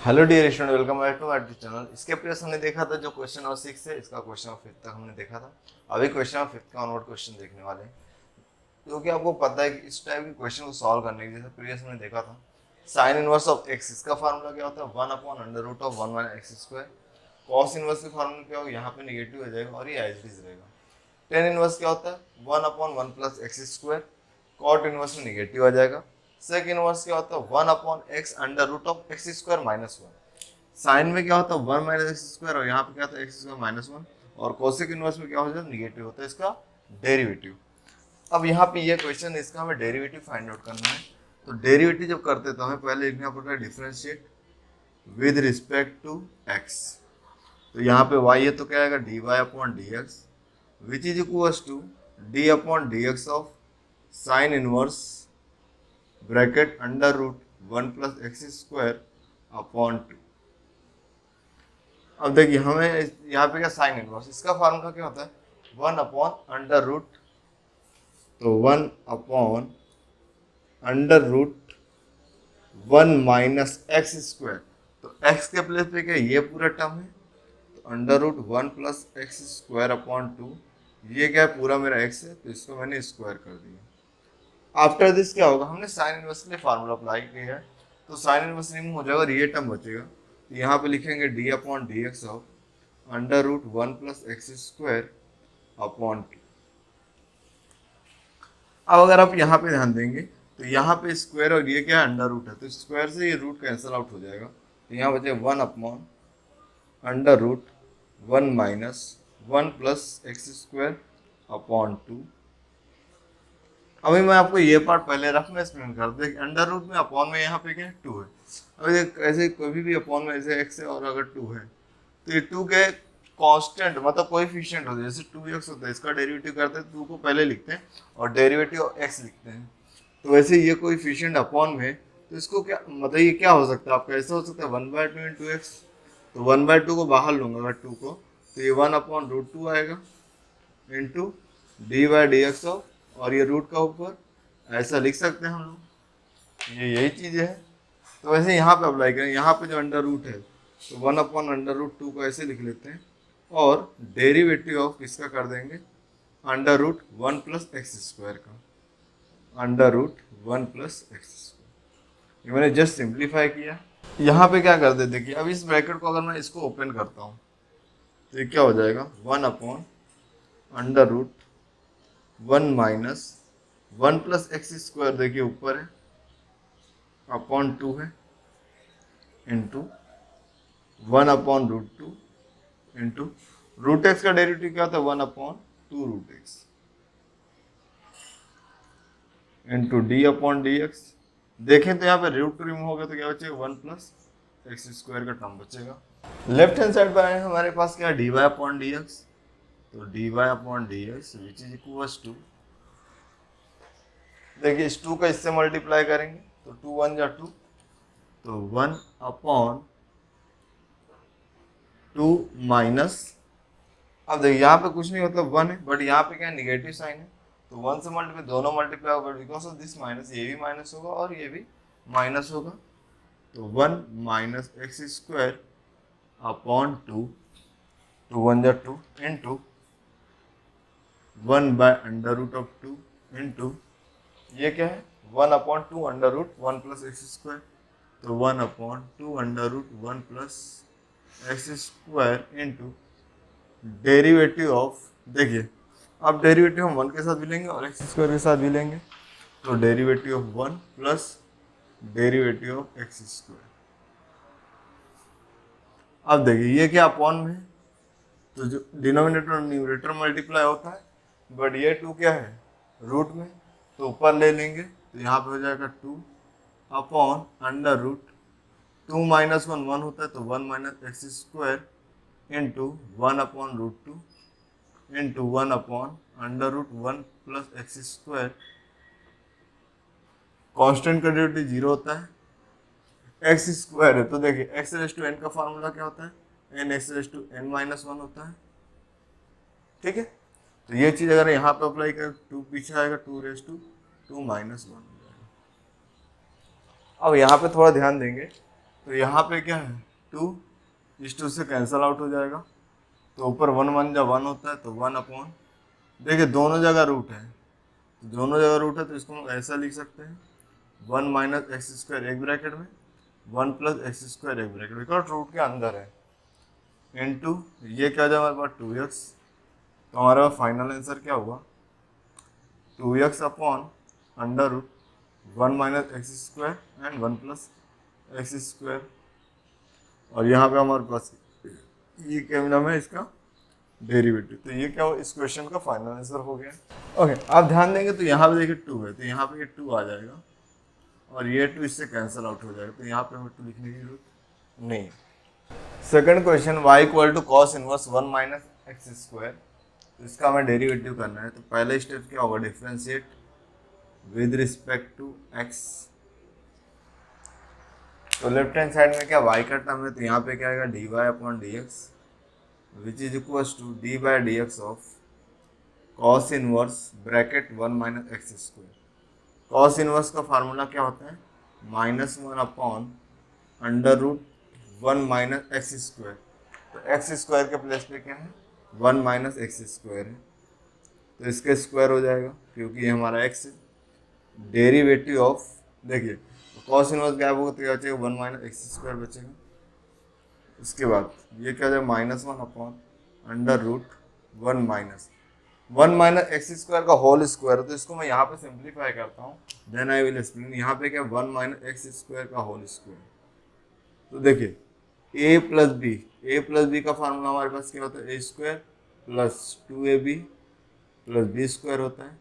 Hello dear student, welcome back to our channel. इसके previous हमने देखा था जो क्वेश्चन नंबर 6 है, इसका क्वेश्चन नंबर 5 तक हमने देखा था। अभी क्वेश्चन नंबर 5 का ऑनवर्ड क्वेश्चन देखने वाले हैं, क्योंकि आपको पता है कि इस टाइप के क्वेश्चन को सॉल्व करने के लिए जैसे प्रीवियस हमने देखा था साइन इनवर्स ऑफ एक्स, इसका फार्मूला क्या होता है 1/√1 - x²। कॉस इनवर्स का फार्मूला क्या होगा, यहाँ पे निगेटिव हो जाएगा और ये एज इट इज रहेगा। टेन इनवर्स क्या होता है 1/1 + x²। कॉट इनवर्स में निगेटिव आ जाएगा। सेक इनवर्स क्या होता है 1/x√x² - 1। साइन में क्या होता है 1 - x² और यहाँ पे क्या होता है x²-1। और कोसेक इनवर्स में क्या हो जाता है निगेटिव होता है इसका डेरिवेटिव। अब यहाँ पे ये क्वेश्चन इसका हमें डेरिवेटिव फाइंड आउट करना है। तो डेरिवेटिव जब करते हैं तो हमें पहले लिखना पड़ता है differentiate with respect to x। तो यहाँ पे y है तो क्या आएगा dy/dx which is equals to d/dx of sine inverse bracket √1 + x²/2। अब देखिए हमें यहाँ पे क्या साइन इनवर्स, इसका फार्मूला क्या होता है 1/√। तो 1/√1 - x²। तो x के प्लेस पे क्या ये पूरा टर्म है, तो √1 + x²/2। ये क्या है पूरा मेरा x है, तो इसको मैंने स्क्वायर कर दिया। आफ्टर दिस क्या होगा, हमने साइन इनवर्स के लिए फार्मूला अप्लाई किया है, तो साइन इनवर्स रिमूव हो जाएगा और ये टर्म बचेगा। तो यहाँ पे लिखेंगे d/dx ऑफ √1 + x²/2। अब अगर आप यहाँ पे ध्यान देंगे तो यहाँ पे स्क्वायर और ये क्या है अंडर रूट है, तो स्क्वायर से ये रूट कैंसिल आउट हो जाएगा। तो यहाँ बचे 1/√1 - 1 + x²/2। अभी मैं आपको ये पार्ट पहले रफ में एक्सप्लेन कर दूं। अंडर रूट में अपॉन में यहाँ पे क्या है 2 है। अभी ऐसे कभी भी अपॉन में ऐसे x है और अगर 2 है तो ये 2 के कांस्टेंट मतलब कोएफिशिएंट होते हैं। जैसे 2x होता है, इसका डेरिवेटिव करते हैं 2 को पहले लिखते हैं और डेरिवेटिव x लिखते हैं। तो वैसे ये कोएफिशिएंट अपॉन में, तो इसको क्या मतलब ये क्या हो सकता है आपका, ऐसा हो सकता है 1/2 × x। तो 1/2 को बाहर लूंगा अगर 2 को, तो ये 1/√2 आएगा इंटू dy/dx ऑफ, और ये रूट का ऊपर ऐसा लिख सकते हैं हम लोग, ये यही चीज़ है। तो वैसे यहाँ पे अप्लाई करें, यहाँ पे जो अंडर रूट है तो 1/√2 को ऐसे लिख लेते हैं और डेरिवेटिव ऑफ किसका कर देंगे √1 + x² का, √1 + x²। ये मैंने जस्ट सिंप्लीफाई किया। यहाँ पे क्या कर दे देखिए, अब इस ब्रैकेट को अगर मैं इसको ओपन करता हूँ तो ये क्या हो जाएगा 1/√1 - 1 + x², देखिए ऊपर है अपॉन 2 है इंटू 1/√2 इंटू √x का डेरिवेटिव क्या होता है 1/2√x इंटू d/dx। देखें तो यहाँ पे √2 रिमूव हो गया तो क्या बचेगा 1 + x² का टर्म बचेगा। लेफ्ट हैंड साइड पर हमारे पास क्या है dy/dx। तो dy/dx which is equals to, देखिए इस 2 का इससे मल्टीप्लाई करेंगे तो 2 1 जा 2, तो 1/2 माइनस, अब देखिए यहाँ पे कुछ नहीं मतलब 1 है, बट यहाँ पे क्या है निगेटिव साइन है, तो 1 से मल्टीप्लाई दोनों मल्टीप्लाई होगा, बिकॉज ऑफ दिस माइनस ये भी माइनस होगा और ये भी माइनस होगा। तो 1 - x²/2, 2 1 जा 2 इंटू 1/√2 इंटू ये क्या है 1/2 √1 + x²। तो 1/2 √1 + x² इंटू डेरिवेटिव ऑफ, देखिए अब डेरिवेटिव हम 1 के साथ भी लेंगे और x² के साथ भी लेंगे, तो derivative of 1 plus derivative of x²। अब देखिए ये क्या अपॉन में है, तो जो डिनोमिनेटर और न्यूमरेटर मल्टीप्लाई होता है, बट ये 2 क्या है रूट में, तो ऊपर ले लेंगे तो यहाँ पे हो जाएगा 2 अपॉन √2 - 1 1 होता है, तो 1 - x² into 1/√2 into 1/√1 + x²। Constant का डेरिवेटिव 0 होता है, x² है तो देखिए x⁻n का फार्मूला क्या होता है n(x⁻n - 1) होता है, ठीक है। तो ये चीज अगर यहाँ पे अप्लाई करें 2 पीछे आएगा 2(2 - 1) हो जाएगा। अब यहाँ पे थोड़ा ध्यान देंगे तो यहाँ पे क्या है 2, इस 2 से कैंसल आउट हो जाएगा, तो ऊपर 1 1 जब 1 होता है तो 1 अपॉन, देखिए दोनों जगह रूट है, तो दोनों जगह रूट है तो इसको हम ऐसा लिख सकते हैं 1 माइनस एक्स स्क्वायर एक ब्रैकेट में 1 प्लस एक्स स्क्वायर एक ब्रैकेट में, बिकॉज रूट के अंदर है, इनटू ये क्या हो जाए हमारे पास 2x, तो हमारे पास फाइनल आंसर क्या हुआ 2x upon under root 1 minus x square and 1 plus x square, और यहाँ पे हमारे पास ये क्या नाम है इसका डेरिवेटिव, तो ये क्या हो इस क्वेश्चन का फाइनल आंसर हो गया। ओके आप ध्यान देंगे तो यहाँ पे देखिए 2 है, तो यहाँ पे ये 2 आ जाएगा और ये 2 इससे कैंसिल आउट हो जाएगा, तो यहाँ पे हमें 2 लिखने की जरूरत नहीं है। Second question y equal to cos inverse 1 minus x square, तो इसका हमें डेरिवेटिव करना है, तो पहला स्टेप क्या होगा differentiate with respect to x, तो लेफ्ट हैंड साइड में क्या y का टर्म है, तो यहाँ पे क्या आएगा dy upon d x which is equals to d by d x of cos inverse bracket 1 minus x square. Cos inverse का फार्मूला क्या होता है -1 upon under root 1 minus x square, तो एक्स स्क्वायर के प्लेस पे क्या है 1 minus x square है, तो इसका स्क्वायर हो जाएगा क्योंकि ये हमारा एक्स है, डेरिवेटिव ऑफ देखिए कॉस इनवर्स गायब होगा तो क्या बचेगा 1 माइनस एक्स स्क्वायर बचेगा, उसके बाद ये क्या हो जाएगा -1 upon under root 1 minus x square का होल स्क्वायर, तो इसको मैं यहाँ पे सिंप्लीफाई करता हूँ देन आई विल एक्सप्लेन। यहाँ पे क्या 1 माइनस एक्स स्क्वायर का होल स्क्वायर, तो देखिए a प्लस बी का फार्मूला हमारे पास क्या होता है a square plus 2ab plus b square होता है,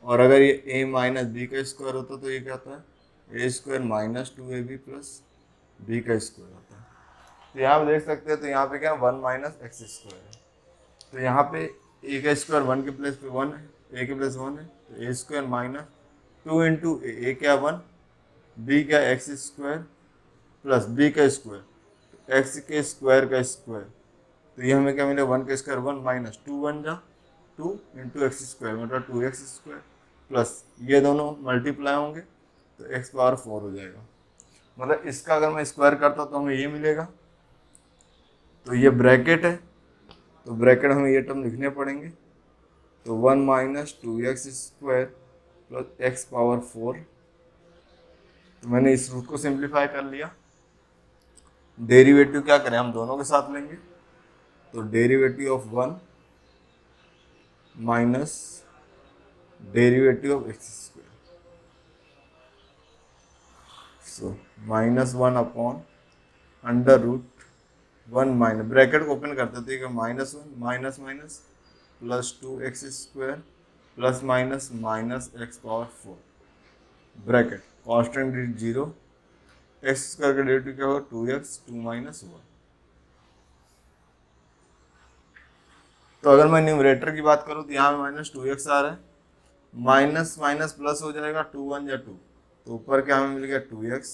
और अगर ये a माइनस बी का स्क्वायर होता तो ये क्या होता है a square minus 2ab plus b का स्क्वायर होता है, तो यहाँ पे देख सकते हैं तो यहाँ पे क्या 1 माइनस एक्स स्क्वायर है, तो यहाँ पे a का स्क्वायर 1 के प्लेस पे 1 है, a के प्लेस 1 है, तो a square minus 2 into a क्या 1 b क्या एक्स स्क्वायर प्लस b का स्क्वायर एक्स के स्क्वायर का स्क्वायर, तो ये हमें क्या मिले 1 का स्क्वायर 1 माइनस 2 1 जा 2 इंटू एक्स स्क्वायर मतलब 2x स्क्वायर प्लस ये दोनों मल्टीप्लाई होंगे तो x पावर 4 हो जाएगा, मतलब इसका अगर मैं स्क्वायर करता तो हमें ये मिलेगा, तो ये ब्रैकेट है तो ब्रैकेट हमें ये टर्म लिखने पड़ेंगे, तो 1 minus 2x square plus x power 4, तो मैंने इस रूट को सिंप्लीफाई कर लिया। डेरिवेटिव क्या करें हम दोनों के साथ लेंगे, तो derivative of 1 minus derivative of x square, so -1 upon under root 1 minus bracket को ओपन करते थे -1 minus minus plus 2x square plus minus minus x power 4 bracket constant 0, x square का डेरिवेटिव क्या होगा 2x 2 माइनस 1, तो अगर मैं numerator की बात करूँ तो यहाँ में -2x आ रहा है, माइनस माइनस प्लस हो जाएगा 2 1 या 2, तो ऊपर क्या हमें मिल गया 2x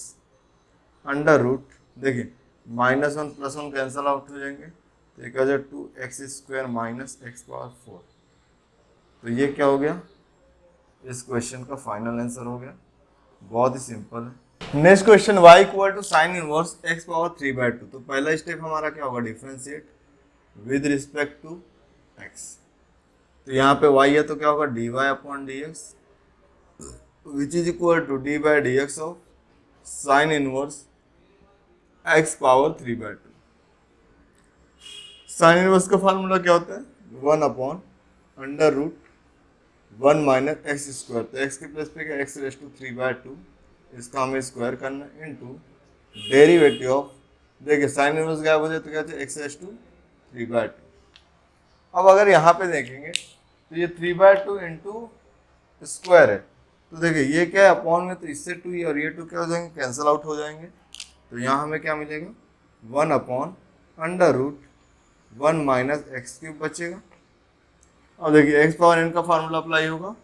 अंडर रूट देखिए -1 प्लस 1 कैंसल आउट हो जाएंगे, तो एक हो जाए 2x square minus x power 4, तो ये क्या हो गया इस क्वेश्चन का फाइनल आंसर हो गया, बहुत ही सिंपल है। Next question y equal to sine inverse x power 3/2, तो पहला स्टेप हमारा क्या होगा differentiate with respect to x, तो यहाँ पे y है तो क्या होगा dy upon d x which is equal to d by d x of sine inverse x power 3/2। Sine inverse का फार्मूला क्या होता है 1 upon under root 1 minus x square, तो x के प्लेस पे क्या x रेस टू 3/2, इसका हमें स्क्वायर करना है इनटू डेरिवेटिव ऑफ देखिए साइन इनवर्स गायब हो जाए तो क्या होता है x रेस टू 3/2। अब अगर यहाँ पे देखेंगे तो ये 3/2 इंटू स्क्वायर है, तो देखिए ये क्या है अपॉन में, तो इससे 2 और ये 2 क्या हो जाएंगे कैंसिल आउट हो जाएंगे, तो यहाँ हमें क्या मिलेगा 1 upon under root 1 minus x cube बचेगा। अब देखिए एक्स पावर एन का फार्मूला अप्लाई होगा,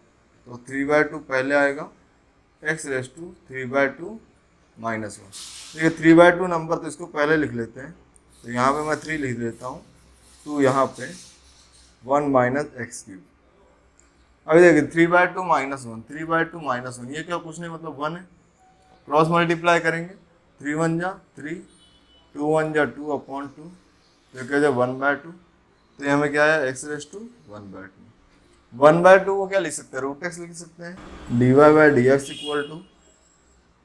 तो 3/2 पहले आएगा एक्स रेस टू 3/2 माइनस 1, देखिए 3/2 नंबर तो इसको पहले लिख लेते हैं, तो यहाँ पे मैं 3 लिख देता हूँ, 2 यहाँ पे 1 माइनस एक्स क्यूब। अभी देखिए 3/2 माइनस 1 3/2 माइनस 1 ये क्या कुछ नहीं मतलब 1 है, क्रॉस मल्टीप्लाई करेंगे 3 1 जा 3, 2 1 जा 2 अपॉन 2, तो क्या जाए 1/2, तो ये हमें क्या है एक्स रेस टू 1/2। 1/2 को क्या लिख सकते हैं, रूट एक्स लिख सकते हैं। dy by d x equal to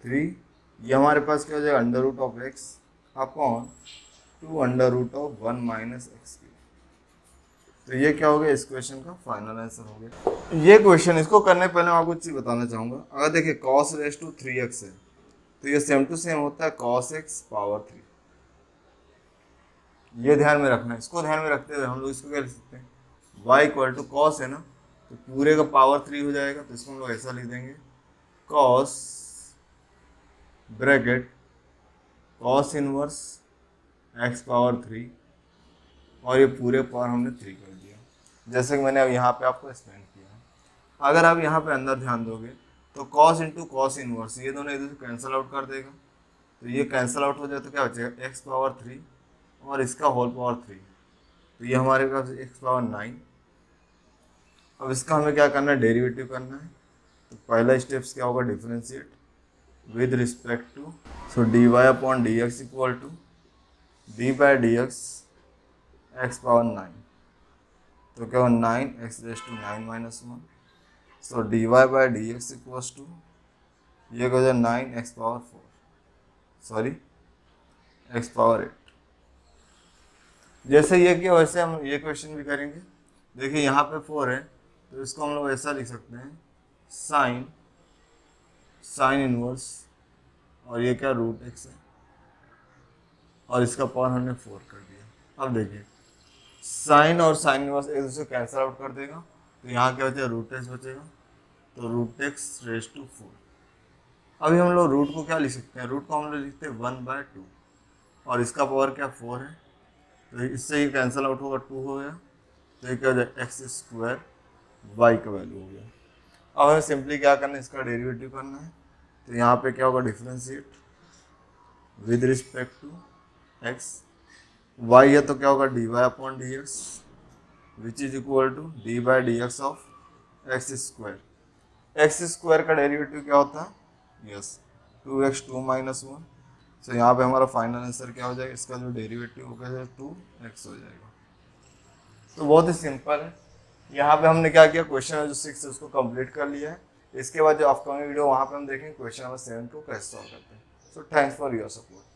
3, ये हमारे पास क्या हो जाएगा under root of x upon 2 under root of 1 minus x. तो ये क्या हो गया, इस क्वेश्चन का फाइनल आंसर हो गया। ये क्वेश्चन, इसको करने पहले मैं आपको चीज बताना चाहूंगा। अगर देखिए cos रेस टू 3x है, तो ये सेम टू सेम होता है cos x पावर 3। ये ध्यान में रखना है, इसको ध्यान में रखते हुए हम लोग इसको क्या लिख सकते हैं, y इक्वल टू कॉस है ना, तो पूरे का पावर 3 हो जाएगा, तो इसको हम लोग ऐसा लिख देंगे cos bracket cos inverse x power 3, और ये पूरे पावर हमने 3 कर दिया, जैसे कि मैंने अब यहाँ पे आपको एक्सप्लेन किया। अगर आप यहाँ पे अंदर ध्यान दोगे तो cos इंटू कॉस इनवर्स, ये दोनों एक दूसरे कैंसिल आउट कर देगा, तो ये कैंसिल आउट हो जाए तो क्या बचेगा x पावर 3 और इसका होल पावर 3, तो ये हमारे पास x पावर 9। अब इसका हमें क्या करना है, डेरिवेटिव करना है। तो पहला स्टेप्स क्या होगा, differentiate with respect to, so d y upon d x equal to d by d x x power 9, तो क्या हो 9 x raise to 9 minus 1, so d y by d x equals to, ये हो जाए 9 x power 4, sorry x power 8। जैसे ये किया वैसे हम ये क्वेश्चन भी करेंगे। देखिए यहाँ पे 4 है, तो इसको हम लोग ऐसा लिख सकते हैं साइन इनवर्स, और ये क्या रूट एक्स है, और इसका पावर हमने 4 कर दिया। अब देखिए साइन और साइन इनवर्स एक दूसरे कैंसिल आउट कर देगा, तो यहाँ क्या बचेगा, रूट एक्स बचेगा, तो रूट एक्स रेस टू 4। अभी हम लोग रूट को क्या लिख सकते हैं, रूट को हम लोग लिखते हैं 1/2, और इसका पावर क्या 4 है, तो इससे ही कैंसिल आउट होगा, 2 हो गया, तो ये क्या हो जाए एक्स स्क्वायर वाई का वैल्यू हो गया। अब हमें सिंपली क्या करना है, इसका डेरिवेटिव करना है। तो यहाँ पे क्या होगा, differentiate with respect to x, y है तो क्या होगा d y upon d x which is equal to d by d x of x square. X square का डेरिवेटिव क्या होता है, यस 2x 2 माइनस 1। तो यहाँ पे हमारा फाइनल आंसर क्या हो जाएगा, इसका जो डेरिवेटिव होगा 2x हो जाएगा। तो बहुत ही सिंपल है। यहाँ पे हमने क्या किया, क्वेश्चन जो 6 है उसको कंप्लीट कर लिया है। इसके बाद जो अपकमिंग वीडियो वहाँ पे हम देखेंगे क्वेश्चन नंबर 7 को कैसे सॉल्व करते हैं। So thanks for your support.